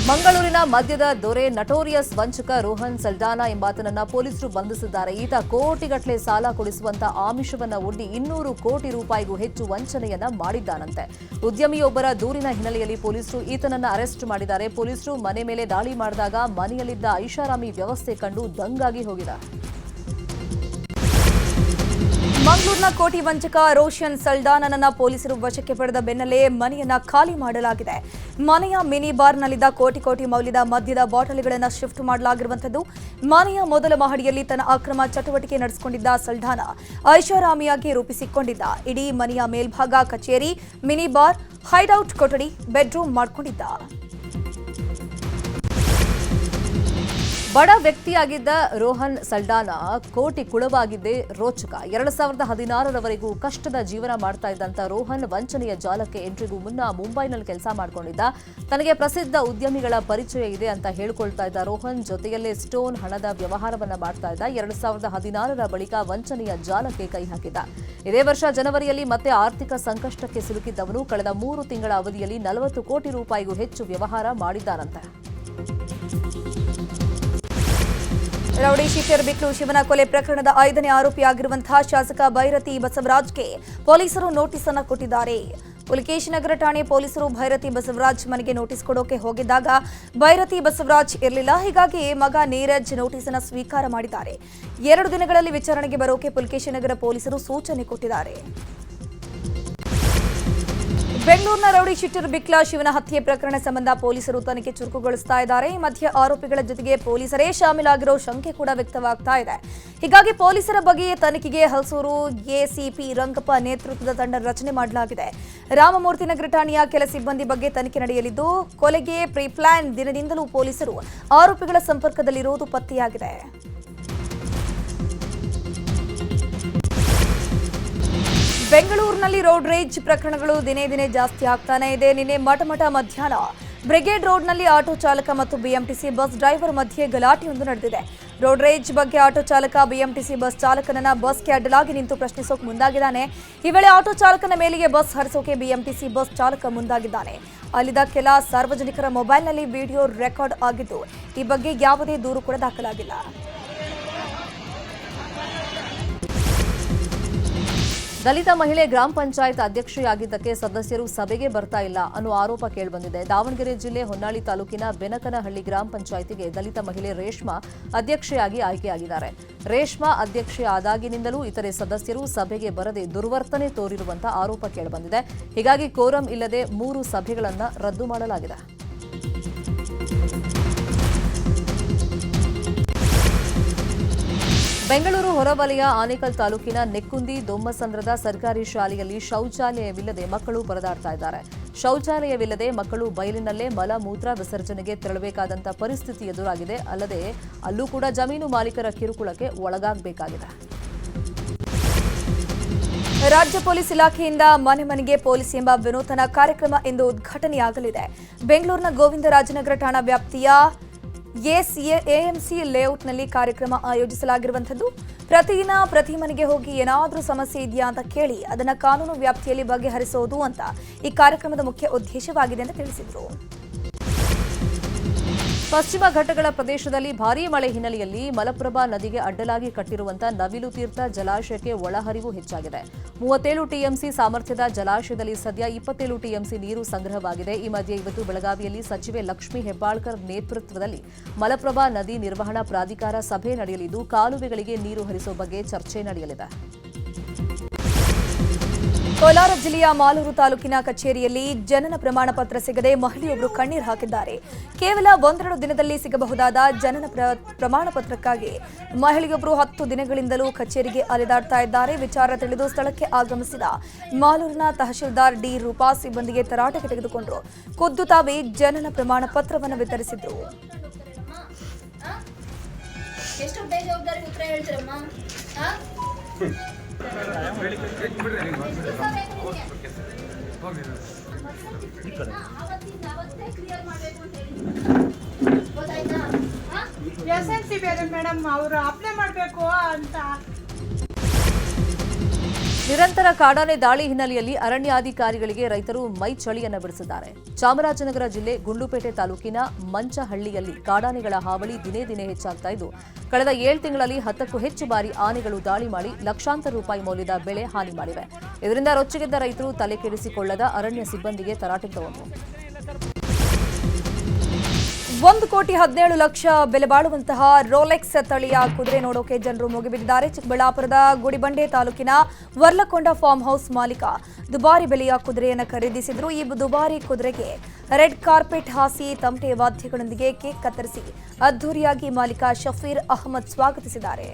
ಮಂಗಳೂರಿನ ಮದ್ಯದ ದೊರೆ ನಟೋರಿಯಸ್ ವಂಚಕ ರೋಹನ್ ಸಲ್ಡಾನಾ ಎಂಬಾತನನ್ನ ಪೊಲೀಸರು ಬಂಧಿಸಿದ್ದಾರೆ. ಈತ ಕೋಟಿಗಟ್ಟಲೆ ಸಾಲ ಕೊಡಿಸುವಂತ ಆಮಿಷವನ್ನ ಒಡ್ಡಿ 200 ಕೋಟಿ ರೂಪಾಯಿಗೂ ಹೆಚ್ಚು ವಂಚನೆಯನ್ನ ಮಾಡಿದ್ದಾನಂತೆ. ಉದ್ಯಮಿಯೊಬ್ಬರ ದೂರಿನ ಹಿನ್ನೆಲೆಯಲ್ಲಿ ಪೊಲೀಸರು ಈತನನ್ನ ಅರೆಸ್ಟ್ ಮಾಡಿದ್ದಾರೆ. ಪೊಲೀಸರು ಮನೆ ಮೇಲೆ ದಾಳಿ ಮಾಡಿದಾಗ ಮನೆಯಲ್ಲಿದ್ದ ಐಷಾರಾಮಿ ವ್ಯವಸ್ಥೆ ಕಂಡು ದಂಗಾಗಿ ಹೋಗಿದ್ದಾರೆ. ಮಂಗಳೂರಿನ ಕೋಟಿ ವಂಚಕ ರೋಷನ್ ಸಲ್ಡಾನನನ್ನ ಪೊಲೀಸರು ವಶಕ್ಕೆ ಪಡೆದ ಬೆನ್ನಲ್ಲೇ ಮನೆಯನ್ನ ಖಾಲಿ ಮಾಡಲಾಗಿದೆ. ಮನೆಯ ಮಿನಿ ಬಾರ್ನಲ್ಲಿದ್ದ ಕೋಟಿ ಮೌಲ್ಯದ ಮದ್ಯದ ಬಾಟಲಿಗಳನ್ನು ಶಿಫ್ಟ್ ಮಾಡಲಾಗಿರುವಂತದ್ದು. ಮನೆಯ ಮೊದಲ ಮಹಡಿಯಲ್ಲಿ ತನ್ನ ಅಕ್ರಮ ಚಟುವಟಿಕೆ ನಡೆಸಿಕೊಂಡಿದ್ದ ಸಲ್ಡಾನ ಐಷಾರಾಮಿಯಾಗಿ ರೂಪಿಸಿಕೊಂಡಿದ್ದ. ಇಡೀ ಮನೆಯ ಮೇಲ್ಭಾಗ ಕಚೇರಿ, ಮಿನಿ ಬಾರ್, ಹೈಡ್ಔಟ್ ಕೊಠಡಿ, ಬೆಡ್ರೂಮ್ ಮಾಡಿಕೊಂಡಿದ್ದ. ಬಡ ವ್ಯಕ್ತಿಯಾಗಿದ್ದ ರೋಹನ್ ಸಲ್ಡಾನಾ ಕೋಟಿ ಕುಳವಾಗಿದ್ದೇ ರೋಚಕ. 2016ರವರೆಗೂ ಕಷ್ಟದ ಜೀವನ ಮಾಡ್ತಾ ಇದ್ದಂತ ರೋಹನ್ ವಂಚನೆಯ ಜಾಲಕ್ಕೆ ಎಂಟ್ರಿಗೂ ಮುನ್ನ ಮುಂಬೈನಲ್ಲಿ ಕೆಲಸ ಮಾಡಿಕೊಂಡಿದ್ದ. ತನಗೆ ಪ್ರಸಿದ್ಧ ಉದ್ಯಮಿಗಳ ಪರಿಚಯ ಇದೆ ಅಂತ ಹೇಳಿಕೊಳ್ತಾ ಇದ್ದ ರೋಹನ್ ಜೊತೆಯಲ್ಲೇ ಸ್ಟೋನ್ ಹಣದ ವ್ಯವಹಾರವನ್ನ ಮಾಡ್ತಾ ಇದ್ದ. 2016ರ ಬಳಿಕ ವಂಚನೆಯ ಜಾಲಕ್ಕೆ ಕೈ ಹಾಕಿದ್ದ. ಇದೇ ವರ್ಷ ಜನವರಿಯಲ್ಲಿ ಮತ್ತೆ ಆರ್ಥಿಕ ಸಂಕಷ್ಟಕ್ಕೆ ಸಿಲುಕಿದ್ದವನು ಕಳೆದ 3 ತಿಂಗಳ ಅವಧಿಯಲ್ಲಿ 40 ಕೋಟಿ ರೂಪಾಯಿಗೂ ಹೆಚ್ಚು ವ್ಯವಹಾರ ಮಾಡಿದ್ದಾರಂತೆ. ರೌಡಿ ಶೀಟರ್ ಬಿಕ್ಲು ಶಿವನ ಕೊಲೆ ಪ್ರಕರಣದ 5ನೇ ಆರೋಪಿಯಾಗಿರುವಂತಹ ಶಾಸಕ ಭೈರತಿ ಬಸವರಾಜ್ಗೆ ಪೊಲೀಸರು ನೋಟಿಸ್ ಅನ್ನು ಕೊಟ್ಟಿದ್ದಾರೆ. ಪುಲಿಕೇಶಿ ನಗರ ಠಾಣೆ ಪೊಲೀಸರು ಭೈರತಿ ಬಸವರಾಜ್ ಮನೆಗೆ ನೋಟಿಸ್ ಕೊಡೋಕೆ ಹೋಗಿದ್ದಾಗ ಭೈರತಿ ಬಸವರಾಜ್ ಇರಲಿಲ್ಲ. ಹೀಗಾಗಿ ಮಗ ನೀರಜ್ ನೋಟಿಸ್ ಅನ್ನು ಸ್ವೀಕಾರ ಮಾಡಿದ್ದಾರೆ. 2 ದಿನಗಳಲ್ಲಿ ವಿಚಾರಣೆಗೆ ಬರೋಕೆ ಪುಲಿಕೇಶಿ ನಗರ ಪೊಲೀಸರು ಸೂಚನೆ ಕೊಟ್ಟಿದ್ದಾರೆ. ಬೆಂಗಳೂರಿನ ರೌಡಿ ಶೀಟರ್ ಬಿಕ್ಲಾ ಶಿವನ ಹತ್ಯೆ ಪ್ರಕರಣ ಸಂಬಂಧ ಪೊಲೀಸರು ತನಿಖೆ ಚುರುಕುಗೊಳಿಸ್ತಾ ಇದ್ದಾರೆ. ಈ ಮಧ್ಯೆ ಆರೋಪಿಗಳ ಜೊತೆಗೆ ಪೊಲೀಸರೇ ಶಾಮೀಲಾಗಿರೋ ಶಂಕೆ ಕೂಡ ವ್ಯಕ್ತವಾಗ್ತಾ ಇದೆ. ಹೀಗಾಗಿ ಪೊಲೀಸರ ಬಗ್ಗೆ ತನಿಖೆಗೆ ಹಲಸೂರು ಎಸಿಪಿ ರಂಗಪ್ಪ ನೇತೃತ್ವದ ತಂಡ ರಚನೆ ಮಾಡಲಾಗಿದೆ. ರಾಮಮೂರ್ತಿ ನಗರ ಠಾಣೆಯ ಕೆಲ ಸಿಬ್ಬಂದಿ ಬಗ್ಗೆ ತನಿಖೆ ನಡೆಯಲಿದ್ದು, ಕೊಲೆಗೆ ಪ್ರೀಪ್ಲಾನ್ ದಿನದಿಂದಲೂ ಪೊಲೀಸರು ಆರೋಪಿಗಳ ಸಂಪರ್ಕದಲ್ಲಿರುವುದು ಪತ್ತೆಯಾಗಿದೆ. ಬೆಂಗಳೂರಿನಲ್ಲಿ ರೋಡ್ ರೇಜ್ ಪ್ರಕರಣಗಳು ದಿನೇ ದಿನೇ ಜಾಸ್ತಿ ಆಗ್ತಾನೆ ಇದೆ. ನಿನ್ನೆ ಮಠ ಮಧ್ಯಾಹ್ನ ಬ್ರಿಗೇಡ್ ರೋಡ್ನಲ್ಲಿ ಆಟೋ ಚಾಲಕ ಮತ್ತು ಬಿಎಂಟಿಸಿ ಬಸ್ ಡ್ರೈವರ್ ಮಧ್ಯೆ ಗಲಾಟೆಯೊಂದು ನಡೆದಿದೆ. ರೋಡ್ ರೇಜ್ ಬಗ್ಗೆ ಆಟೋ ಚಾಲಕ ಬಿಎಂಟಿಸಿ ಬಸ್ ಚಾಲಕನನ್ನ ಬಸ್ಗೆ ಅಡ್ಡಲಾಗಿ ನಿಂತು ಪ್ರಶ್ನಿಸೋಕೆ ಮುಂದಾಗಿದ್ದಾನೆ. ಈ ವೇಳೆ ಆಟೋ ಚಾಲಕನ ಮೇಲೆಗೆ ಬಸ್ ಹರಿಸೋಕೆ ಬಿಎಂಟಿಸಿ ಬಸ್ ಚಾಲಕ ಮುಂದಾಗಿದ್ದಾನೆ. ಅಲ್ಲಿದ್ದ ಕೆಲ ಸಾರ್ವಜನಿಕರ ಮೊಬೈಲ್ನಲ್ಲಿ ವಿಡಿಯೋ ರೆಕಾರ್ಡ್ ಆಗಿದ್ದು, ಈ ಬಗ್ಗೆ ಯಾವುದೇ ದೂರು ಕೂಡ ದಾಖಲಾಗಿಲ್ಲ. ದಲಿತ ಮಹಿಳೆ ಗ್ರಾಮ ಪಂಚಾಯತ್ ಅಧ್ಯಕ್ಷೆಯಾಗಿದ್ದಕ್ಕೆ ಸದಸ್ಯರು ಸಭೆಗೆ ಬರ್ತಾ ಇಲ್ಲ ಅನ್ನೋ ಆರೋಪ ಕೇಳಿಬಂದಿದೆ. ದಾವಣಗೆರೆ ಜಿಲ್ಲೆ ಹೊನ್ನಾಳಿ ತಾಲೂಕಿನ ಬೆನಕನಹಳ್ಳಿ ಗ್ರಾಮ ಪಂಚಾಯತಿಗೆ ದಲಿತ ಮಹಿಳೆ ರೇಷ್ಮಾ ಅಧ್ಯಕ್ಷೆಯಾಗಿ ಆಯ್ಕೆಯಾಗಿದ್ದಾರೆ. ರೇಷ್ಮಾ ಅಧ್ಯಕ್ಷೆ ಆದಾಗಿನಿಂದಲೂ ಇತರೆ ಸದಸ್ಯರು ಸಭೆಗೆ ಬರದೆ ದುರ್ವರ್ತನೆ ತೋರಿರುವಂತ ಆರೋಪ ಕೇಳಿಬಂದಿದೆ. ಹೀಗಾಗಿ ಕೋರಂ ಇಲ್ಲದೆ 3 ಸಭೆಗಳನ್ನು ರದ್ದು ಮಾಡಲಾಗಿದೆ. ಬೆಂಗಳೂರು ಹೊರವಲಯ ಆನೇಕಲ್ ತಾಲೂಕಿನ ನೆಕ್ಕುಂದಿ ದೊಮ್ಮಸಂದ್ರದ ಸರ್ಕಾರಿ ಶಾಲೆಯಲ್ಲಿ ಶೌಚಾಲಯವಿಲ್ಲದೆ ಮಕ್ಕಳು ಪರದಾಡ್ತಾ ಇದ್ದಾರೆ. ಶೌಚಾಲಯವಿಲ್ಲದೆ ಮಕ್ಕಳು ಬಯಲಿನಲ್ಲೇ ಮಲ ಮೂತ್ರ ವಿಸರ್ಜನೆಗೆ ತೆರಳಬೇಕಾದಂಥ ಪರಿಸ್ಥಿತಿ ಎದುರಾಗಿದೆ. ಅಲ್ಲದೆ ಅಲ್ಲೂ ಕೂಡ ಜಮೀನು ಮಾಲೀಕರ ಕಿರುಕುಳಕ್ಕೆ ಒಳಗಾಗಬೇಕಾಗಿದೆ. ರಾಜ್ಯ ಪೊಲೀಸ್ ಇಲಾಖೆಯಿಂದ ಮನೆ ಮನೆಗೆ ಪೊಲೀಸ್ ಎಂಬ ವಿನೂತನ ಕಾರ್ಯಕ್ರಮ ಇಂದು ಉದ್ಘಾಟನೆಯಾಗಲಿದೆ. ಬೆಂಗಳೂರಿನ ಗೋವಿಂದರಾಜನಗರ ಠಾಣಾ ವ್ಯಾಪ್ತಿಯ ಎಎಂಸಿ ಲೇಔಟ್ನಲ್ಲಿ ಕಾರ್ಯಕ್ರಮ ಆಯೋಜಿಸಲಾಗಿರುವಂಥದ್ದು. ಪ್ರತಿದಿನ ಪ್ರತಿ ಮನೆಗೆ ಹೋಗಿ ಏನಾದರೂ ಸಮಸ್ಯೆ ಇದೆಯಾ ಅಂತ ಕೇಳಿ ಅದನ್ನು ಕಾನೂನು ವ್ಯಾಪ್ತಿಯಲ್ಲಿ ಬಗೆಹರಿಸೋದು ಅಂತ ಈ ಕಾರ್ಯಕ್ರಮದ ಮುಖ್ಯ ಉದ್ದೇಶವಾಗಿದೆ ಅಂತ ತಿಳಿಸಿದರು. ಪಶ್ಚಿಮ ಘಟ್ಟಗಳ ಪ್ರದೇಶದಲ್ಲಿ ಭಾರೀ ಮಳೆ ಹಿನ್ನೆಲೆಯಲ್ಲಿ ಮಲಪ್ರಭಾ ನದಿಗೆ ಅಡ್ಡಲಾಗಿ ಕಟ್ಟಿರುವಂತಹ ನವಿಲು ತೀರ್ಥ ಜಲಾಶಯಕ್ಕೆ ಒಳಹರಿವು ಹೆಚ್ಚಾಗಿದೆ. 37 ಟಿಎಂಸಿ ಸಾಮರ್ಥ್ಯದ ಜಲಾಶಯದಲ್ಲಿ ಸದ್ಯ 27 ಟಿಎಂಸಿ ನೀರು ಸಂಗ್ರಹವಾಗಿದೆ. ಈ ಮಧ್ಯೆ ಇವತ್ತು ಬೆಳಗಾವಿಯಲ್ಲಿ ಸಚಿವೆ ಲಕ್ಷ್ಮೀ ಹೆಬ್ಬಾಳ್ಕರ್ ನೇತೃತ್ವದಲ್ಲಿ ಮಲಪ್ರಭಾ ನದಿ ನಿರ್ವಹಣಾ ಪ್ರಾಧಿಕಾರ ಸಭೆ ನಡೆಯಲಿದ್ದು, ಕಾಲುವೆಗಳಿಗೆ ನೀರು ಹರಿಸುವ ಬಗ್ಗೆ ಚರ್ಚೆ ನಡೆಯಲಿದೆ. ಕೋಲಾರ ಜಿಲ್ಲೆಯ ಮಾಲೂರು ತಾಲೂಕಿನ ಕಚೇರಿಯಲ್ಲಿ ಜನನ ಪ್ರಮಾಣ ಪತ್ರ ಸಿಗದೆ ಮಹಿಳೆಯೊಬ್ಬರು ಕಣ್ಣೀರು ಹಾಕಿದ್ದಾರೆ. ಕೇವಲ 1-2 ದಿನದಲ್ಲಿ ಸಿಗಬಹುದಾದ ಜನನ ಪ್ರಮಾಣ ಪತ್ರಕ್ಕಾಗಿ ಮಹಿಳೆಯೊಬ್ಬರು 10 ದಿನಗಳಿಂದಲೂ ಕಚೇರಿಗೆ ಅಲೆದಾಡ್ತಾ ಇದ್ದಾರೆ. ವಿಚಾರ ತಿಳಿದು ಸ್ಥಳಕ್ಕೆ ಆಗಮಿಸಿದ ಮಾಲೂರಿನ ತಹಶೀಲ್ದಾರ್ ಡಿ ರೂಪಾ ಸಿಬ್ಬಂದಿಗೆ ತರಾಟೆಗೆ ತೆಗೆದುಕೊಂಡರು. ಖುದ್ದು ತಾವೇ ಜನನ ಪ್ರಮಾಣ ಪತ್ರವನ್ನು ವಿತರಿಸಿದ್ರು. ಎಸ್ಎಲ್ಸಿ ಬೇರೆ ಮೇಡಮ್ ಅವರು ಅಪ್ಲೈ ಮಾಡಬೇಕು ಅಂತ ನಿರಂತರ ಕಾಡಾನೆ ದಾಳಿ ಹಿನ್ನೆಲೆಯಲ್ಲಿ ಅರಣ್ಯಾಧಿಕಾರಿಗಳಿಗೆ ರೈತರು ಮೈ ಚಳಿಯನ್ನ ಬಿಡಿಸಿದ್ದಾರೆ. ಚಾಮರಾಜನಗರ ಜಿಲ್ಲೆ ಗುಂಡ್ಲುಪೇಟೆ ತಾಲೂಕಿನ ಮಂಚಹಳ್ಳಿಯಲ್ಲಿ ಕಾಡಾನೆಗಳ ಹಾವಳಿ ದಿನೇ ದಿನೇ ಹೆಚ್ಚಾಗ್ತಾ ಇದ್ದು, ಕಳೆದ 7 ತಿಂಗಳಲ್ಲಿ 10ಕ್ಕೂ ಹೆಚ್ಚು ಬಾರಿ ಆನೆಗಳು ದಾಳಿ ಮಾಡಿ ಲಕ್ಷಾಂತರ ರೂಪಾಯಿ ಮೌಲ್ಯದ ಬೆಳೆ ಹಾನಿ ಮಾಡಿವೆ. ಇದರಿಂದ ರೊಚ್ಚಿಗೆದ್ದ ರೈತರು ತಲೆ ಕೆಡಿಸಿಕೊಳ್ಳದ ಅರಣ್ಯ ಸಿಬ್ಬಂದಿಗೆ ತರಾಟೆಗೆ ತಗೊಂಡರು. 1,17,00,000 ಬೆಲೆ ಬಾಳುವಂತಹ ರೋಲೆಕ್ಸ್ ತಳಿಯ ಕುದುರೆ ನೋಡೋಕೆ ಜನರು ಮುಗಿಬಿದ್ದಿದ್ದಾರೆ. ಚಿಕ್ಕಬಳ್ಳಾಪುರದ ಗುಡಿಬಂಡೆ ತಾಲೂಕಿನ ವರ್ಲಕೊಂಡ ಫಾರ್ಮ್ ಹೌಸ್ ಮಾಲೀಕ ದುಬಾರಿ ಬೆಲೆಯ ಕುದುರೆಯನ್ನು ಖರೀದಿಸಿದ್ರು. ಈ ದುಬಾರಿ ಕುದುರೆಗೆ ರೆಡ್ ಕಾರ್ಪೆಟ್ ಹಾಸಿ ತಮಟೆ ವಾದ್ಯಗಳೊಂದಿಗೆ ಕೇಕ್ ಕತ್ತರಿಸಿ ಅದ್ದೂರಿಯಾಗಿ ಮಾಲೀಕ ಶಫೀರ್ ಅಹಮದ್ ಸ್ವಾಗತಿಸಿದ್ದಾರೆ.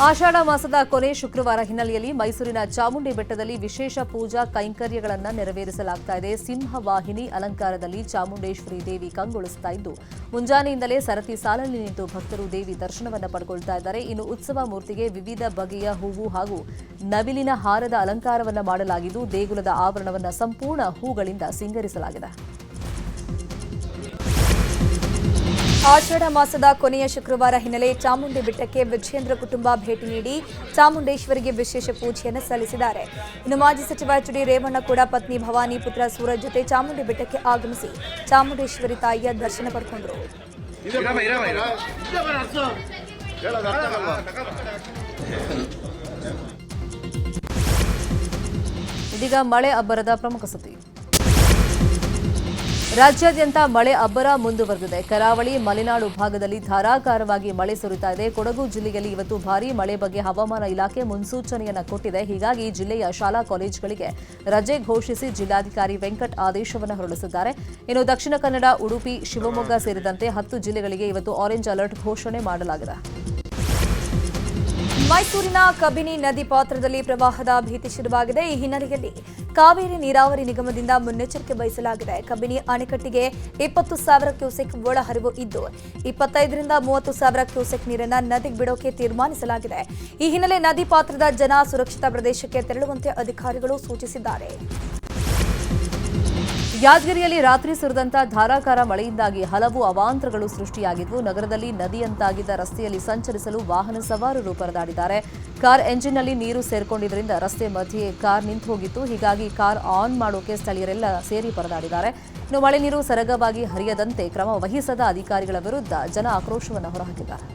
ಆಷಾಢ ಮಾಸದ ಕೊನೆ ಶುಕ್ರವಾರ ಹಿನ್ನೆಲೆಯಲ್ಲಿ ಮೈಸೂರಿನ ಚಾಮುಂಡಿ ಬೆಟ್ಟದಲ್ಲಿ ವಿಶೇಷ ಪೂಜಾ ಕೈಂಕರ್ಯಗಳನ್ನು ನೆರವೇರಿಸಲಾಗ್ತಾ ಇದೆ. ಸಿಂಹವಾಹಿನಿ ಅಲಂಕಾರದಲ್ಲಿ ಚಾಮುಂಡೇಶ್ವರಿ ದೇವಿ ಕಂಗೊಳಿಸ್ತಾ ಇದ್ದು, ಮುಂಜಾನೆಯಿಂದಲೇ ಸರತಿ ಸಾಲಲ್ಲಿ ನಿಂತು ಭಕ್ತರು ದೇವಿ ದರ್ಶನವನ್ನು ಪಡ್ಕೊಳ್ತಾ ಇದ್ದಾರೆ. ಇನ್ನು ಉತ್ಸವ ಮೂರ್ತಿಗೆ ವಿವಿಧ ಬಗೆಯ ಹೂವು ಹಾಗೂ ನವಿಲಿನ ಹಾರದ ಅಲಂಕಾರವನ್ನು ಮಾಡಲಾಗಿದ್ದು, ದೇಗುಲದ ಆವರಣವನ್ನು ಸಂಪೂರ್ಣ ಹೂಗಳಿಂದ ಸಿಂಗರಿಸಲಾಗಿದೆ. ಆಷಾಢ ಮಾಸದ ಕೊನೆಯ ಶುಕ್ರವಾರ ಹಿನ್ನೆಲೆ ಚಾಮುಂಡಿ ಬೆಟ್ಟಕ್ಕೆ ವಿಜಯೇಂದ್ರ ಕುಟುಂಬ ಭೇಟಿ ನೀಡಿ ಚಾಮುಂಡೇಶ್ವರಿಗೆ ವಿಶೇಷ ಪೂಜೆಯನ್ನು ಸಲ್ಲಿಸಿದ್ದಾರೆ. ಇನ್ನು ಮಾಜಿ ಸಚಿವ ಎಚ್ ಡಿ ರೇವಣ್ಣ ಕೂಡ ಪತ್ನಿ ಭವಾನಿ, ಪುತ್ರ ಸೂರಜ್ ಜೊತೆ ಚಾಮುಂಡಿ ಬೆಟ್ಟಕ್ಕೆ ಆಗಮಿಸಿ ಚಾಮುಂಡೇಶ್ವರಿ ತಾಯಿಯ ದರ್ಶನ ಪಡೆಕೊಂಡರು. ಇದೀಗ ಮಳೆ ಅಬ್ಬರದ ಪ್ರಮುಖ ಸುದ್ದಿ. ರಾಜ್ಯಾದ್ಯಂತ ಮಳೆ ಅಬ್ಬರ ಮುಂದುವರೆದಿದೆ. ಕರಾವಳಿ, ಮಲೆನಾಡು ಭಾಗದಲ್ಲಿ ಧಾರಾಕಾರವಾಗಿ ಮಳೆ ಸುರಿತಾ ಇದೆ. ಕೊಡಗು ಜಿಲ್ಲೆಯಲ್ಲಿ ಇವತ್ತು ಭಾರೀ ಮಳೆ ಬಗ್ಗೆ ಹವಾಮಾನ ಇಲಾಖೆ ಮುನ್ಸೂಚನೆಯನ್ನ ಕೊಟ್ಟಿದೆ. ಹೀಗಾಗಿ ಜಿಲ್ಲೆಯ ಶಾಲಾ ಕಾಲೇಜುಗಳಿಗೆ ರಜೆ ಘೋಷಿಸಿ ಜಿಲ್ಲಾಧಿಕಾರಿ ವೆಂಕಟ್ ಆದೇಶವನ್ನು ಹೊರಡಿಸಿದ್ದಾರೆ. ಇನ್ನು ದಕ್ಷಿಣ ಕನ್ನಡ, ಉಡುಪಿ, ಶಿವಮೊಗ್ಗ ಸೇರಿದಂತೆ 10 ಜಿಲ್ಲೆಗಳಿಗೆ ಇವತ್ತು ಆರೆಂಜ್ ಅಲರ್ಟ್ ಘೋಷಣೆ ಮಾಡಲಾಗಿದೆ. ಮೈಸೂರಿನ ಕಬಿನಿ ನದಿ ಪಾತ್ರದಲ್ಲಿ ಪ್ರವಾಹದ ಭೀತಿ ಶುರುವಾಗಿದೆ. ಈ ಹಿನ್ನೆಲೆಯಲ್ಲಿ ಕಾವೇರಿ ನೀರಾವರಿ ನಿಗಮದಿಂದ ಮುನ್ನೆಚ್ಚರಿಕೆ ವಹಿಸಲಾಗಿದೆ. ಕಬಿನಿ ಅಣೆಕಟ್ಟಿಗೆ 20,000 ಕ್ಯೂಸೆಕ್ ಒಳಹರಿವು ಇದ್ದು 25ರಿಂದ 30,000 ಕ್ಯೂಸೆಕ್ ನೀರನ್ನು ನದಿಗೆ ಬಿಡೋಕೆ ತೀರ್ಮಾನಿಸಲಾಗಿದೆ. ಈ ಹಿನ್ನೆಲೆ ನದಿ ಪಾತ್ರದ ಜನ ಸುರಕ್ಷಿತ ಪ್ರದೇಶಕ್ಕೆ ತೆರಳುವಂತೆ ಅಧಿಕಾರಿಗಳು ಸೂಚಿಸಿದ್ದಾರೆ. ಯಾದಗಿರಿಯಲ್ಲಿ ರಾತ್ರಿ ಸುರಿದಂತ ಧಾರಾಕಾರ ಮಳೆಯಿಂದಾಗಿ ಹಲವು ಅವಾಂತರಗಳು ಸೃಷ್ಟಿಯಾಗಿದ್ವು. ನಗರದಲ್ಲಿ ನದಿಯಂತಾಗಿದ್ದ ರಸ್ತೆಯಲ್ಲಿ ಸಂಚರಿಸಲು ವಾಹನ ಸವಾರರು ಪರದಾಡಿದ್ದಾರೆ. ಕಾರ್ ಎಂಜಿನ್ನಲ್ಲಿ ನೀರು ಸೇರ್ಕೊಂಡಿದ್ದರಿಂದ ರಸ್ತೆ ಮಧ್ಯೆ ಕಾರ್ ನಿಂತು ಹೋಗಿತ್ತು. ಹೀಗಾಗಿ ಕಾರ್ ಆನ್ ಮಾಡೋಕೆ ಸ್ಥಳೀಯರೆಲ್ಲ ಸೇರಿ ಪರದಾಡಿದ್ದಾರೆ. ಇನ್ನು ಮಳೆ ನೀರು ಸರಗವಾಗಿ ಹರಿಯದಂತೆ ಕ್ರಮ ವಹಿಸದ ಅಧಿಕಾರಿಗಳ ವಿರುದ್ಧ ಜನ ಆಕ್ರೋಶವನ್ನು ಹೊರಹಾಕಿದ್ದಾರೆ.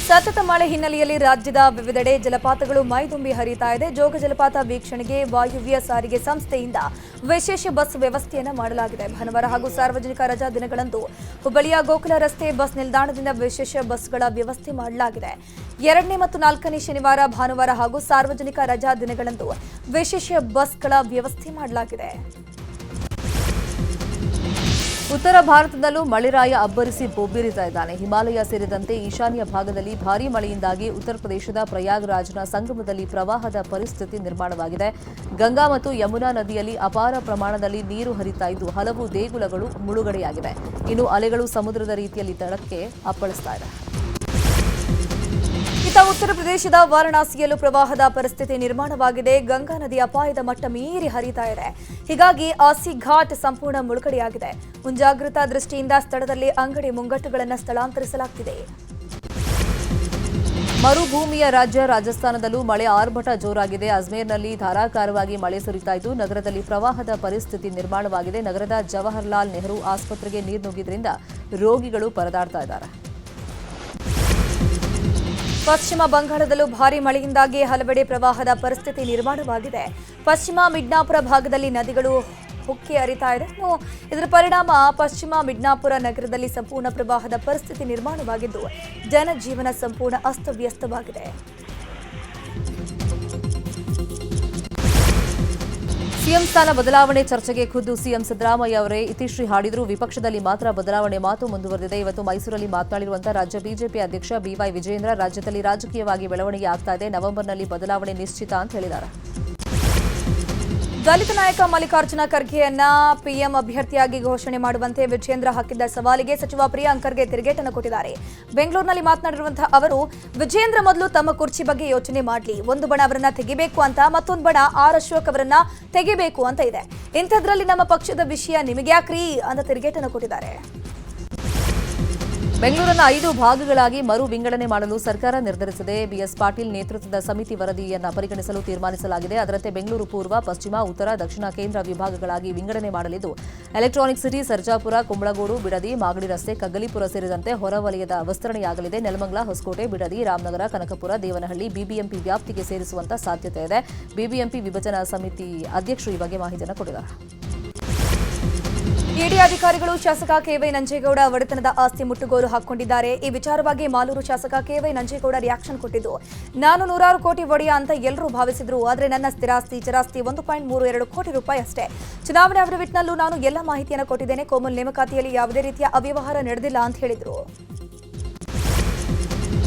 ಸತತ ಮಳೆ ಹಿನ್ನೆಲೆಯಲ್ಲಿ ರಾಜ್ಯದ ವಿವಿಧೆಡೆ ಜಲಪಾತಗಳು ಮೈದುಂಬಿ ಹರಿಯುತ್ತಾ ಇದೆ. ಜೋಗ ಜಲಪಾತ ವೀಕ್ಷಣೆಗೆ ವಾಯುವ್ಯ ಸಾರಿಗೆ ಸಂಸ್ಥೆಯಿಂದ ವಿಶೇಷ ಬಸ್ ವ್ಯವಸ್ಥೆಯನ್ನು ಮಾಡಲಾಗಿದೆ. ಭಾನುವಾರ ಹಾಗೂ ಸಾರ್ವಜನಿಕ ರಜಾ ದಿನಗಳಂದು ಹುಬ್ಬಳ್ಳಿಯ ಗೋಕುಲ ರಸ್ತೆ ಬಸ್ ನಿಲ್ದಾಣದಿಂದ ವಿಶೇಷ ಬಸ್ಗಳ ವ್ಯವಸ್ಥೆ ಮಾಡಲಾಗಿದೆ. 2ನೇ ಮತ್ತು 4ನೇ ಶನಿವಾರ, ಭಾನುವಾರ ಹಾಗೂ ಸಾರ್ವಜನಿಕ ರಜಾ ದಿನಗಳಂದು ವಿಶೇಷ ಬಸ್ಗಳ ವ್ಯವಸ್ಥೆ ಮಾಡಲಾಗಿದೆ. ಉತ್ತರ ಭಾರತದಲ್ಲೂ ಮಳೆರಾಯ ಅಬ್ಬರಿಸಿ ಬೊಬ್ಬಿರಿತಾ ಇದ್ದಾನೆ. ಹಿಮಾಲಯ ಸೇರಿದಂತೆ ಈಶಾನ್ಯ ಭಾಗದಲ್ಲಿ ಭಾರೀ ಮಳೆಯಿಂದಾಗಿ ಉತ್ತರ ಪ್ರದೇಶದ ಪ್ರಯಾಗ್ರಾಜ್ನ ಸಂಗಮದಲ್ಲಿ ಪ್ರವಾಹದ ಪರಿಸ್ಥಿತಿ ನಿರ್ಮಾಣವಾಗಿದೆ. ಗಂಗಾ ಮತ್ತು ಯಮುನಾ ನದಿಯಲ್ಲಿ ಅಪಾರ ಪ್ರಮಾಣದಲ್ಲಿ ನೀರು ಹರಿತಾ ಇದ್ದು ಹಲವು ದೇಗುಲಗಳು ಮುಳುಗಡೆಯಾಗಿವೆ. ಇನ್ನು ಅಲೆಗಳು ಸಮುದ್ರದ ರೀತಿಯಲ್ಲಿ ದಡಕ್ಕೆ ಅಪ್ಪಳಿಸ್ತಾ ಇದೆ. ಇತ್ತ ಉತ್ತರ ಪ್ರದೇಶದ ವಾರಣಾಸಿಯಲ್ಲೂ ಪ್ರವಾಹದ ಪರಿಸ್ಥಿತಿ ನಿರ್ಮಾಣವಾಗಿದೆ. ಗಂಗಾ ನದಿ ಅಪಾಯದ ಮಟ್ಟ ಮೀರಿ ಹರಿತಾ ಇದೆ. ಹೀಗಾಗಿ ಆಸಿ ಘಾಟ್ ಸಂಪೂರ್ಣ ಮುಳುಗಡೆಯಾಗಿದೆ. ಮುಂಜಾಗ್ರತಾ ದೃಷ್ಟಿಯಿಂದ ಸ್ಥಳದಲ್ಲಿ ಅಂಗಡಿ ಮುಂಗಟ್ಟುಗಳನ್ನು ಸ್ಥಳಾಂತರಿಸಲಾಗುತ್ತಿದೆ. ಮರುಭೂಮಿಯ ರಾಜ್ಯ ರಾಜಸ್ಥಾನದಲ್ಲೂ ಮಳೆ ಆರ್ಭಟ ಜೋರಾಗಿದೆ. ಅಜ್ಮೇರ್ನಲ್ಲಿ ಧಾರಾಕಾರವಾಗಿ ಮಳೆ ಸುರಿತಾ ಇದ್ದು ನಗರದಲ್ಲಿ ಪ್ರವಾಹದ ಪರಿಸ್ಥಿತಿ ನಿರ್ಮಾಣವಾಗಿದೆ. ನಗರದ ಜವಾಹರ್ಲಾಲ್ ನೆಹರು ಆಸ್ಪತ್ರೆಗೆ ನೀರು ನುಗ್ಗಿದ್ರಿಂದ ರೋಗಿಗಳು ಪರದಾಡ್ತಾ ಇದ್ದಾರೆ. ಪಶ್ಚಿಮ ಬಂಗಾಳದಲ್ಲೂ ಭಾರೀ ಮಳೆಯಿಂದಾಗಿ ಹಲವೆಡೆ ಪ್ರವಾಹದ ಪರಿಸ್ಥಿತಿ ನಿರ್ಮಾಣವಾಗಿದೆ. ಪಶ್ಚಿಮ ಮಿಡ್ನಾಪುರ ಭಾಗದಲ್ಲಿ ನದಿಗಳು ಉಕ್ಕಿ ಹರಿತಾ ಇದೆ. ಇದರ ಪರಿಣಾಮ ಪಶ್ಚಿಮ ಮಿಡ್ನಾಪುರ ನಗರದಲ್ಲಿ ಸಂಪೂರ್ಣ ಪ್ರವಾಹದ ಪರಿಸ್ಥಿತಿ ನಿರ್ಮಾಣವಾಗಿದ್ದು ಜನಜೀವನ ಸಂಪೂರ್ಣ ಅಸ್ತವ್ಯಸ್ತವಾಗಿದೆ. ಸಿಎಂ ಸ್ಥಾನ ಬದಲಾವಣೆ ಚರ್ಚೆಗೆ ಖುದ್ದು ಸಿಎಂ ಸಿದ್ದರಾಮಯ್ಯ ಅವರೇ ಇತಿಶ್ರೀ ಹಾಡಿದ್ರು. ವಿಪಕ್ಷದಲ್ಲಿ ಮಾತ್ರ ಬದಲಾವಣೆ ಮಾತು ಮುಂದುವರೆದಿದೆ. ಇವತ್ತು ಮೈಸೂರಲ್ಲಿ ಮಾತನಾಡಿರುವಂತಹ ರಾಜ್ಯ ಬಿಜೆಪಿ ಅಧ್ಯಕ್ಷ ಬಿವೈ ವಿಜಯೇಂದ್ರ, ರಾಜ್ಯದಲ್ಲಿ ರಾಜಕೀಯವಾಗಿ ಬೆಳವಣಿಗೆ ಆಗ್ತಾ ಇದೆ. ನವೆಂಬರ್ನಲ್ಲಿ ಬದಲಾವಣೆ ನಿಶ್ಚಿತ ಅಂತ ಹೇಳಿದ್ದಾರೆ. ದಲಿತ ನಾಯಕ ಮಲ್ಲಿಕಾರ್ಜುನ ಖರ್ಗೆಯನ್ನ ಪಿಎಂ ಅಭ್ಯರ್ಥಿಯಾಗಿ ಘೋಷಣೆ ಮಾಡುವಂತೆ ವಿಜೇಂದ್ರ ಹಾಕಿದ್ದ ಸವಾಲಿಗೆ ಸಚಿವ ಪ್ರಿಯಾಂಕ್ ಖರ್ಗೆ ತಿರುಗೇಟನ್ನು ಕೊಟ್ಟಿದ್ದಾರೆ. ಬೆಂಗಳೂರಿನಲ್ಲಿ ಮಾತನಾಡಿರುವಂತಹ ಅವರು, ವಿಜೇಂದ್ರ ಮೊದಲು ತಮ್ಮ ಕುರ್ಚಿ ಬಗ್ಗೆ ಯೋಚನೆ ಮಾಡಲಿ. ಒಂದು ಬಣ ಅವರನ್ನ ತೆಗಿಬೇಕು ಅಂತ, ಮತ್ತೊಂದು ಬಣ ಆರ್ ಅಶೋಕ್ ಅವರನ್ನ ತೆಗಿಬೇಕು ಅಂತ ಇದೆ. ಇಂಥದ್ರಲ್ಲಿ ನಮ್ಮ ಪಕ್ಷದ ವಿಷಯ ನಿಮಗ್ಯಾಕ್ರಿ ಅಂತ ತಿರುಗೇಟನ್ನು ಕೊಟ್ಟಿದ್ದಾರೆ. ಬೆಂಗಳೂರನ್ನು 5 ಭಾಗಗಳಾಗಿ ಮರು ವಿಂಗಡಣೆ ಮಾಡಲು ಸರ್ಕಾರ ನಿರ್ಧರಿಸಿದೆ. ಬಿಎಸ್ ಪಾಟೀಲ್ ನೇತೃತ್ವದ ಸಮಿತಿ ವರದಿಯನ್ನು ಪರಿಗಣಿಸಲು ತೀರ್ಮಾನಿಸಲಾಗಿದೆ. ಅದರಂತೆ ಬೆಂಗಳೂರು ಪೂರ್ವ, ಪಶ್ಚಿಮ, ಉತ್ತರ, ದಕ್ಷಿಣ, ಕೇಂದ್ರ ವಿಭಾಗಗಳಾಗಿ ವಿಂಗಡಣೆ ಮಾಡಲಿದ್ದು, ಎಲೆಕ್ಟ್ರಾನಿಕ್ ಸಿಟಿ, ಸರ್ಜಾಪುರ, ಕುಂಬಳಗೋಡು, ಬಿಡದಿ, ಮಾಗಡಿ ರಸ್ತೆ, ಕಗ್ಗಲೀಪುರ ಸೇರಿದಂತೆ ಹೊರವಲಯದ ವಿಸ್ತರಣೆಯಾಗಲಿದೆ. ನೆಲಮಂಗಲ, ಹೊಸಕೋಟೆ, ಬಿಡದಿ, ರಾಮನಗರ, ಕನಕಪುರ, ದೇವನಹಳ್ಳಿ ಬಿಬಿಎಂಪಿ ವ್ಯಾಪ್ತಿಗೆ ಸೇರಿಸುವಂತ ಸಾಧ್ಯತೆ ಇದೆ. ಬಿಬಿಎಂಪಿ ವಿಭಜನಾ ಸಮಿತಿ ಅಧ್ಯಕ್ಷರು ಈ ಬಗ್ಗೆ ಮಾಹಿತಿಯನ್ನು ಕೊಟ್ಟಿದ್ದಾರೆ. ಇಡಿ ಅಧಿಕಾರಿಗಳು ಶಾಸಕ ಕೆವೈ ನಂಜೇಗೌಡ ಒಡೆತನದ ಆಸ್ತಿ ಮುಟ್ಟುಗೋಲು ಹಾಕಿಕೊಂಡಿದ್ದಾರೆ. ಈ ವಿಚಾರವಾಗಿ ಮಾಲೂರು ಶಾಸಕ ಕೆವೈ ನಂಜೇಗೌಡ ರಿಯಾಕ್ಷನ್ ಕೊಟ್ಟಿದ್ದು, ನಾನು 100 ಕೋಟಿ ಒಡೆಯ ಅಂತ ಎಲ್ಲರೂ ಭಾವಿಸಿದ್ರು. ಆದರೆ ನನ್ನ ಸ್ಥಿರಾಸ್ತಿ ಚರಾಸ್ತಿ 1.32 ಕೋಟಿ ರೂಪಾಯಿ ಅಷ್ಟೇ. ಚುನಾವಣೆ ಅಫಿಡವಿಟ್ನಲ್ಲೂ ನಾನು ಎಲ್ಲ ಮಾಹಿತಿಯನ್ನು ಕೊಟ್ಟಿದ್ದೇನೆ. ಕೋಮಲ್ ನೇಮಕಾತಿಯಲ್ಲಿ ಯಾವುದೇ ರೀತಿಯ ಅವ್ಯವಹಾರ ನಡೆದಿಲ್ಲ ಅಂತ ಹೇಳಿದರು.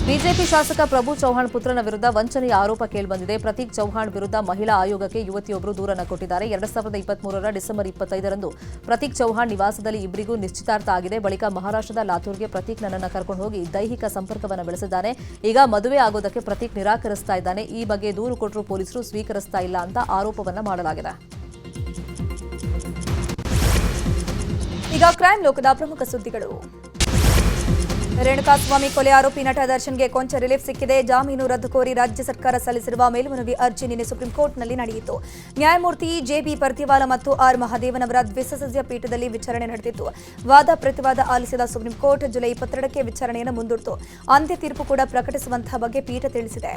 ಬಿಜೆಪಿ ಶಾಸಕ ಪ್ರಭು ಚೌಹಾಣ್ ಪುತ್ರನ ವಿರುದ್ಧ ವಂಚನೆಯ ಆರೋಪ ಕೇಳಿಬಂದಿದೆ. ಪ್ರತೀಕ್ ಚೌಹಾಣ್ ವಿರುದ್ಧ ಮಹಿಳಾ ಆಯೋಗಕ್ಕೆ ಯುವತಿಯೊಬ್ಬರು ದೂರನ್ನು ಕೊಟ್ಟಿದ್ದಾರೆ. 2023 ಡಿಸೆಂಬರ್ 25ರಂದು ಪ್ರತೀಕ್ ಚೌಹಾಣ್ ನಿವಾಸದಲ್ಲಿ ಇಬ್ಬರಿಗೂ ನಿಶ್ಚಿತಾರ್ಥ ಆಗಿದೆ. ಬಳಿಕ ಮಹಾರಾಷ್ಟ್ರದ ಲಾತೂರ್ಗೆ ಪ್ರತೀಕ್ ನನ್ನನ್ನು ಕರ್ಕೊಂಡು ಹೋಗಿ ದೈಹಿಕ ಸಂಪರ್ಕವನ್ನು ಬೆಳೆಸಿದ್ದಾನೆ. ಈಗ ಮದುವೆ ಆಗೋದಕ್ಕೆ ಪ್ರತೀಕ್ ನಿರಾಕರಿಸ್ತಾ ಇದ್ದಾನೆ. ಈ ಬಗ್ಗೆ ದೂರು ಕೊಟ್ಟರು ಪೊಲೀಸರು ಸ್ವೀಕರಿಸ್ತಾ ಇಲ್ಲ ಅಂತ ಆರೋಪವನ್ನು ಮಾಡಲಾಗಿದೆ. ಈಗ ಕ್ರೈಮ್ ಲೋಕದ ಪ್ರಮುಖ ಸುದ್ದಿಗಳು. ರೇಣುಕಾಸ್ವಾಮಿ ಕೊಲೆ ಆರೋಪಿ ನಟ ದರ್ಶನ್ಗೆ ಕೊಂಚ ರಿಲೀಫ್ ಸಿಕ್ಕಿದೆ. ಜಾಮೀನು ರದ್ದು ಕೋರಿ ರಾಜ್ಯ ಸರ್ಕಾರ ಸಲ್ಲಿಸಿರುವ ಮೇಲ್ಮನವಿ ಅರ್ಜಿ ನಿನ್ನೆ ಸುಪ್ರೀಂ ಕೋರ್ಟ್ನಲ್ಲಿ ನಡೆಯಿತು. ನ್ಯಾಯಮೂರ್ತಿ ಜೆಬಿ ಪರ್ತಿವಾಲ ಮತ್ತು ಆರ್ ಮಹದೇವನವರ ದ್ವಿಸದಸ್ಯ ಪೀಠದಲ್ಲಿ ವಿಚಾರಣೆ ನಡೆದಿತ್ತು. ವಾದ ಪ್ರತಿವಾದ ಆಲಿಸಿದ ಸುಪ್ರೀಂ ಕೋರ್ಟ್ ಜುಲೈ 22ಕ್ಕೆ ವಿಚಾರಣೆಯನ್ನು ಮುಂದೂಡಿತು. ಅಂತ್ಯ ತೀರ್ಪು ಕೂಡ ಪ್ರಕಟಿಸುವಂತಹ ಬಗ್ಗೆ ಪೀಠ ತಿಳಿಸಿದೆ.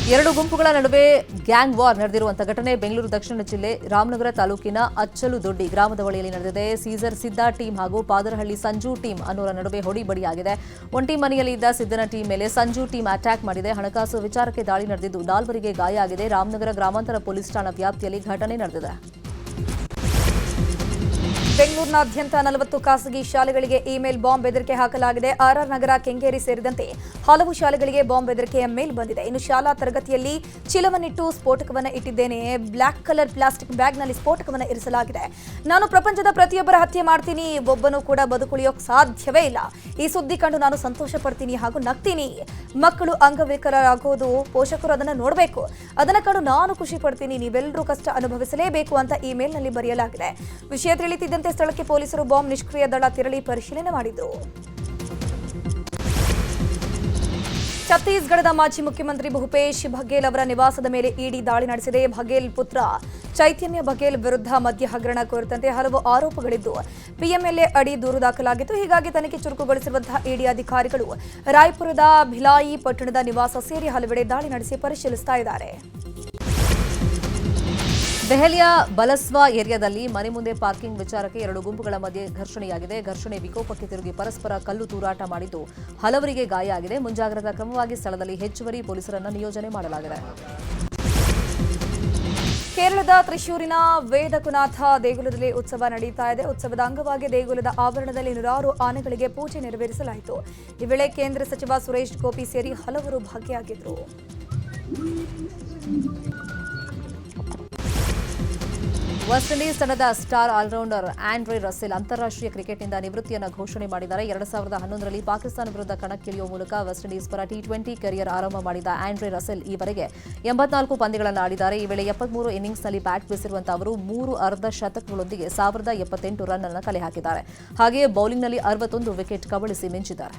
2 ಗುಂಪುಗಳ ನಡುವೆ ಗ್ಯಾಂಗ್ ವಾರ್ ನಡೆದಿರುವಂತಹ ಘಟನೆ ಬೆಂಗಳೂರು ದಕ್ಷಿಣ ಜಿಲ್ಲೆ ರಾಮನಗರ ತಾಲೂಕಿನ ಅಚ್ಚಲುದೊಡ್ಡಿ ಗ್ರಾಮದ ಬಳಿಯಲ್ಲಿ ನಡೆದಿದೆ. ಸೀಸರ್ ಸಿದ್ದ ಟೀಮ್ ಹಾಗೂ ಪಾದರಹಳ್ಳಿ ಸಂಜು ಟೀಮ್ ಅನ್ನೋರ ನಡುವೆ ಹೊಡಿಬಡಿಯಾಗಿದೆ. ಒಂಟಿ ಮನೆಯಲ್ಲಿ ಇದ್ದ ಸಿದ್ದನ ಟೀಮ್ ಮೇಲೆ ಸಂಜು ಟೀಮ್ ಅಟ್ಯಾಕ್ ಮಾಡಿದೆ. ಹಣಕಾಸು ವಿಚಾರಕ್ಕೆ ದಾಳಿ ನಡೆದಿದ್ದು 4 ಗಾಯ ಆಗಿದೆ. ರಾಮನಗರ ಗ್ರಾಮಾಂತರ ಪೊಲೀಸ್ ಠಾಣಾ ವ್ಯಾಪ್ತಿಯಲ್ಲಿ ಘಟನೆ ನಡೆದಿದೆ. ಬೆಂಗಳೂರಿನಾದ್ಯಂತ 40 ಖಾಸಗಿ ಶಾಲೆಗಳಿಗೆ ಇಮೇಲ್ ಬಾಂಬ್ ಬೆದರಿಕೆ ಹಾಕಲಾಗಿದೆ. ಆರ್ಆರ್ ನಗರ, ಕೆಂಗೇರಿ ಸೇರಿದಂತೆ ಹಲವು ಶಾಲೆಗಳಿಗೆ ಬಾಂಬ್ ಬೆದರಿಕೆಯ ಮೇಲ್ ಬಂದಿದೆ. ಇನ್ನು ಶಾಲಾ ತರಗತಿಯಲ್ಲಿ ಚಿಲವನ್ನಿಟ್ಟು ಸ್ಫೋಟಕವನ್ನು ಇಟ್ಟಿದ್ದೇನೆ. ಬ್ಲಾಕ್ ಕಲರ್ ಪ್ಲಾಸ್ಟಿಕ್ ಬ್ಯಾಗ್ನಲ್ಲಿ ಸ್ಫೋಟಕವನ್ನು ಇರಿಸಲಾಗಿದೆ. ನಾನು ಪ್ರಪಂಚದ ಪ್ರತಿಯೊಬ್ಬರ ಹತ್ಯೆ ಮಾಡ್ತೀನಿ, ಒಬ್ಬನೂ ಕೂಡ ಬದುಕುಳಿಯೋಕೆ ಸಾಧ್ಯವೇ ಇಲ್ಲ. ಈ ಸುದ್ದಿ ಕಂಡು ನಾನು ಸಂತೋಷ ಪಡ್ತೀನಿ ಹಾಗೂ ನಗ್ತೀನಿ. ಮಕ್ಕಳು ಅಂಗವಿಕಲರಾಗೋದು ಪೋಷಕರು ಅದನ್ನು ನೋಡಬೇಕು. ಅದನ್ನು ಕಂಡು ನಾನು ಖುಷಿ ಪಡ್ತೀನಿ. ನೀವೆಲ್ಲರೂ ಕಷ್ಟ ಅನುಭವಿಸಲೇಬೇಕು ಅಂತ ಇಮೇಲ್ನಲ್ಲಿ ಬರೆಯಲಾಗಿದೆ. ವಿಷಯ ತಿಳಿಯುತ್ತಿದ್ದಂತೆ ಸ್ಥಳಕ್ಕೆ ಪೊಲೀಸರು ಬಾಂಬ್ ನಿಷ್ಕ್ರಿಯ ದಳ ತೆರಳಿ ಪರಿಶೀಲನೆ ಮಾಡಿದರು. ಛತ್ತೀಸ್ಗಢದ ಮಾಜಿ ಮುಖ್ಯಮಂತ್ರಿ ಭೂಪೇಶ್ ಬಘೇಲ್ ಅವರ ನಿವಾಸದ ಮೇಲೆ ಇಡಿ ದಾಳಿ ನಡೆಸಿದೆ. ಬಘೇಲ್ ಪುತ್ರ ಚೈತನ್ಯ ಬಘೇಲ್ ವಿರುದ್ಧ ಮದ್ಯ ಹಗರಣ ಕುರಿತಂತೆ ಹಲವು ಆರೋಪಗಳಿದ್ದು ಪಿಎಂಎಲ್ಎ ಅಡಿ ದೂರು ದಾಖಲಾಗಿತ್ತು. ಹೀಗಾಗಿ ತನಿಖೆ ಚುರುಕುಗೊಳಿಸಿರುವಂತಹ ಇಡಿ ಅಧಿಕಾರಿಗಳು ರಾಯ್ಪುರದ ಭಿಲಾಯಿ ಪಟ್ಟಣದ ನಿವಾಸ ಸೇರಿ ಹಲವೆಡೆ ದಾಳಿ ನಡೆಸಿ ಪರಿಶೀಲಿಸುತ್ತಾ ಇದ್ದಾರೆ. ದೆಹಲಿಯ ಬಲಸ್ವಾ ಏರಿಯಾದಲ್ಲಿ ಮನೆ ಮುಂದೆ ಪಾರ್ಕಿಂಗ್ ವಿಚಾರಕ್ಕೆ 2 ಗುಂಪುಗಳ ಮಧ್ಯೆ ಘರ್ಷಣೆಯಾಗಿದೆ. ಘರ್ಷಣೆ ವಿಕೋಪಕ್ಕೆ ತಿರುಗಿ ಪರಸ್ಪರ ಕಲ್ಲು ತೂರಾಟ ಮಾಡಿದ್ದು ಹಲವರಿಗೆ ಗಾಯ ಆಗಿದೆ. ಮುಂಜಾಗ್ರತಾ ಕ್ರಮವಾಗಿ ಸ್ಥಳದಲ್ಲಿ ಹೆಚ್ಚುವರಿ ಪೊಲೀಸರನ್ನು ನಿಯೋಜನೆ ಮಾಡಲಾಗಿದೆ. ಕೇರಳದ ತ್ರಿಶೂರಿನ ವೇದಕುನಾಥ ದೇಗುಲದಲ್ಲಿ ಉತ್ಸವ ನಡೆಯುತ್ತಾ ಇದೆ. ಉತ್ಸವದ ಅಂಗವಾಗಿ ದೇಗುಲದ ಆವರಣದಲ್ಲಿ 100 ಆನೆಗಳಿಗೆ ಪೂಜೆ ನೆರವೇರಿಸಲಾಯಿತು. ಈ ವೇಳೆ ಕೇಂದ್ರ ಸಚಿವ ಸುರೇಶ್ ಗೋಪಿ ಸೇರಿ ಹಲವರು ಭಾಗಿಯಾಗಿದ್ದರು. ವೆಸ್ಟ್ ಇಂಡೀಸ್ ತಂಡದ ಸ್ಟಾರ್ ಆಲ್ರೌಂಡರ್ ಆಂಡ್ರೆ ರಸೆಲ್ ಅಂತಾರಾಷ್ಟ್ರೀಯ ಕ್ರಿಕೆಟ್ನಿಂದ ನಿವೃತ್ತಿಯನ್ನು ಘೋಷಣೆ ಮಾಡಿದ್ದಾರೆ. 2011ರಲ್ಲಿ ಪಾಕಿಸ್ತಾನ ವಿರುದ್ಧ ಕಣಕ್ಕಿಳಿಯುವ ಮೂಲಕ ವೆಸ್ಟ್ ಇಂಡೀಸ್ ಪರ ಟಿ20 ಕೆರಿಯರ್ ಆರಂಭ ಮಾಡಿದ ಆಂಡ್ರೆ ರಸೆಲ್ ಈವರೆಗೆ 84 ಪಂದ್ಯಗಳನ್ನು ಆಡಿದ್ದಾರೆ. ಈ ವೇಳೆ 73 ಇನ್ನಿಂಗ್ಸ್ನಲ್ಲಿ ಬ್ಯಾಟ್ ಬೀಸಿರುವಂತಹ ಅವರು 3 ಅರ್ಧ ಶತಕಗಳೊಂದಿಗೆ 1078 ರನ್ ಅನ್ನು ಕಲೆ ಹಾಕಿದ್ದಾರೆ. ಹಾಗೆಯೇ ಬೌಲಿಂಗ್ನಲ್ಲಿ 61 ವಿಕೆಟ್ ಕಬಳಿಸಿ ಮಿಂಚಿದ್ದಾರೆ.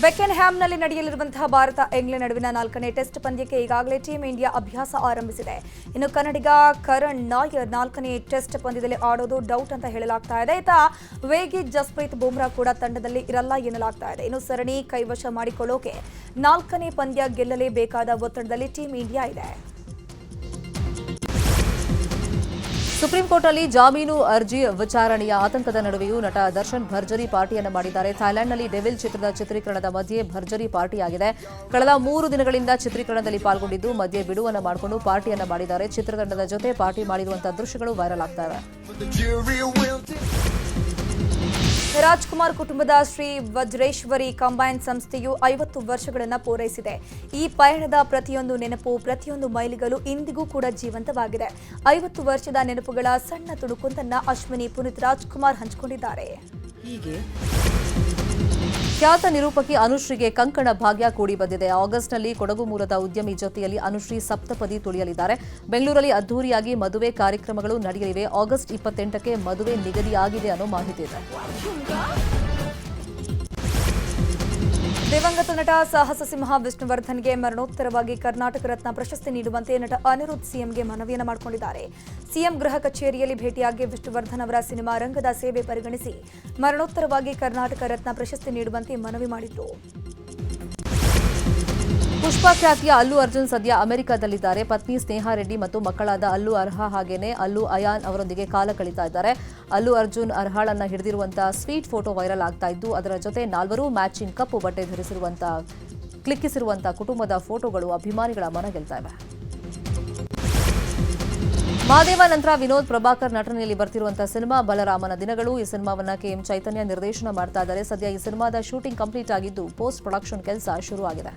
ಬೆಕೆನ್ಹ್ಯಾಮ್ನಲ್ಲಿ ನಡೆಯಲಿರುವಂತಹ ಭಾರತ ಇಂಗ್ಲೆಂಡ್ ನಡುವಿನ 4ನೇ ಟೆಸ್ಟ್ ಪಂದ್ಯಕ್ಕೆ ಈಗಾಗಲೇ ಟೀಮ್ ಇಂಡಿಯಾ ಅಭ್ಯಾಸ ಆರಂಭಿಸಿದೆ. ಇನ್ನು ಕನ್ನಡಿಗ ಕರಣ್ ನಾಯರ್ 4ನೇ ಟೆಸ್ಟ್ ಪಂದ್ಯದಲ್ಲಿ ಆಡೋದು ಡೌಟ್ ಅಂತ ಹೇಳಲಾಗ್ತಾ ಇದೆ. ವೇಗಿ ಜಸ್ಪ್ರೀತ್ ಬುಮ್ರಾ ಕೂಡ ತಂಡದಲ್ಲಿ ಇರಲ್ಲ ಎನ್ನಲಾಗ್ತಾ ಇದೆ. ಇನ್ನು ಸರಣಿ ಕೈವಶ ಮಾಡಿಕೊಳ್ಳೋಕೆ 4ನೇ ಪಂದ್ಯ ಗೆಲ್ಲಲೇಬೇಕಾದ ಒತ್ತಡದಲ್ಲಿ ಟೀಮ್ ಇಂಡಿಯಾ ಇದೆ. ಸುಪ್ರೀಂ ಕೋರ್ಟ್ನಲ್ಲಿ ಜಾಮೀನು ಅರ್ಜಿ ವಿಚಾರಣೆಯ ಆತಂಕದ ನಡುವೆಯೂ ನಟ ದರ್ಶನ್ ಭರ್ಜರಿ ಪಾರ್ಟಿಯನ್ನು ಮಾಡಿದ್ದಾರೆ. ಥೈಲ್ಯಾಂಡ್ನಲ್ಲಿ ಡೆವಿಲ್ ಚಿತ್ರದ ಚಿತ್ರೀಕರಣದ ಮಧ್ಯೆ ಭರ್ಜರಿ ಪಾರ್ಟಿಯಾಗಿದೆ. ಕಳೆದ 3 ದಿನಗಳಿಂದ ಚಿತ್ರೀಕರಣದಲ್ಲಿ ಪಾಲ್ಗೊಂಡಿದ್ದು ಮಧ್ಯೆ ಬಿಡುವನ್ನು ಮಾಡಿಕೊಂಡು ಪಾರ್ಟಿಯನ್ನು ಮಾಡಿದ್ದಾರೆ. ಚಿತ್ರತಂಡದ ಜೊತೆ ಪಾರ್ಟಿ ಮಾಡಿರುವಂತಹ ದೃಶ್ಯಗಳು ವೈರಲ್ ಆಗ್ತಾ ಇವೆ. ರಾಜ್ಕುಮಾರ್ ಕುಟುಂಬದ ಶ್ರೀ ವಜ್ರೇಶ್ವರಿ ಕಂಬೈನ್ ಸಂಸ್ಥೆಯು 50 ವರ್ಷಗಳನ್ನು ಪೂರೈಸಿದೆ. ಈ ಪಯಣದ ಪ್ರತಿಯೊಂದು ನೆನಪು, ಪ್ರತಿಯೊಂದು ಮೈಲಿಗಲ್ಲು ಇಂದಿಗೂ ಕೂಡ ಜೀವಂತವಾಗಿದೆ. 50 ವರ್ಷದ ನೆನಪುಗಳ ಸಣ್ಣ ತುಣುಕೊಂದನ್ನ ಅಶ್ವಿನಿ ಪುನೀತ್ ರಾಜ್ಕುಮಾರ್ ಹಂಚಿಕೊಂಡಿದ್ದಾರೆ. ಖ್ಯಾತ ನಿರೂಪಕಿ ಅನುಶ್ರೀಗೆ ಕಂಕಣ ಭಾಗ್ಯ ಕೂಡಿ ಬಂದಿದೆ. ಆಗಸ್ಟ್ನಲ್ಲಿ ಕೊಡಗು ಮೂಲದ ಉದ್ಯಮಿ ಜೊತೆಯಲ್ಲಿ ಅನುಶ್ರೀ ಸಪ್ತಪದಿ ತುಳಿಯಲಿದ್ದಾರೆ. ಬೆಂಗಳೂರಲ್ಲಿ ಅದ್ದೂರಿಯಾಗಿ ಮದುವೆ ಕಾರ್ಯಕ್ರಮಗಳು ನಡೆಯಲಿವೆ. ಆಗಸ್ಟ್ 28ಕ್ಕೆ ಮದುವೆ ನಿಗದಿಯಾಗಿದೆ ಅನ್ನೋ ಮಾಹಿತಿ ಇದೆ. ದಿವಂಗತ ನಟ ಸಾಹಸ ಸಿಂಹ ವಿಷ್ಣುವರ್ಧನ್ಗೆ ಮರಣೋತ್ತರವಾಗಿ ಕರ್ನಾಟಕ ರತ್ನ ಪ್ರಶಸ್ತಿ ನೀಡುವಂತೆ ನಟ ಅನಿರುದ್ಧ್ ಸಿಎಂಗೆ ಮನವಿಯನ್ನು ಮಾಡಿಕೊಂಡಿದ್ದಾರೆ. ಸಿಎಂ ಗೃಹ ಕಚೇರಿಯಲ್ಲಿ ಭೇಟಿಯಾಗಿ ವಿಷ್ಣುವರ್ಧನ್ ಅವರ ಸಿನಿಮಾ ರಂಗದ ಸೇವೆ ಪರಿಗಣಿಸಿ ಮರಣೋತ್ತರವಾಗಿ ಕರ್ನಾಟಕ ರತ್ನ ಪ್ರಶಸ್ತಿ ನೀಡುವಂತೆ ಮನವಿ ಮಾಡಿದ್ರು. ಪುಷ್ಪಾ ಖ್ಯಾತಿಯ ಅಲ್ಲು ಅರ್ಜುನ್ ಸದ್ಯ ಅಮೆರಿಕದಲ್ಲಿದ್ದಾರೆ. ಪತ್ನಿ ಸ್ನೇಹಾ ರೆಡ್ಡಿ ಮತ್ತು ಮಕ್ಕಳಾದ ಅಲ್ಲು ಅರ್ಹಾ ಹಾಗೇನೆ ಅಲ್ಲು ಅಯಾನ್ ಅವರೊಂದಿಗೆ ಕಾಲ ಕಳೀತಾ ಇದ್ದಾರೆ. Allu Arjun ಅರ್ಹಾಳನ್ನ ಹಿಡಿದಿರುವಂತಹ sweet photo viral ಆಗ್ತಾ ಇದ್ದು, ಅದರ ಜೊತೆ ನಾಲ್ವರು ಮ್ಯಾಚಿಂಗ್ ಕಪ್ಪು ಬಟ್ಟೆ ಕ್ಲಿಕ್ಕಿಸಿರುವಂತಹ ಕುಟುಂಬದ ಫೋಟೋಗಳು ಅಭಿಮಾನಿಗಳ ಮನ ಗೆಲ್ತಾ ಇವೆ. ಮಹಾದೇವ ನಂತರ ವಿನೋದ್ ಪ್ರಭಾಕರ್ ನಟನೆಯಲ್ಲಿ ಬರ್ತಿರುವಂತಹ ಸಿನಿಮಾ ಬಲರಾಮನ ದಿನಗಳು. ಈ ಸಿನಿಮಾವನ್ನ ಕೆಎಂ ಚೈತನ್ಯ ನಿರ್ದೇಶನ ಮಾಡ್ತಾ ಇದ್ದಾರೆ. ಸದ್ಯ ಈ ಸಿನಿಮಾದ ಶೂಟಿಂಗ್ ಕಂಪ್ಲೀಟ್ ಆಗಿದ್ದು, ಪೋಸ್ಟ್ ಪ್ರೊಡಕ್ಷನ್ ಕೆಲಸ ಶುರು ಆಗಿದೆ.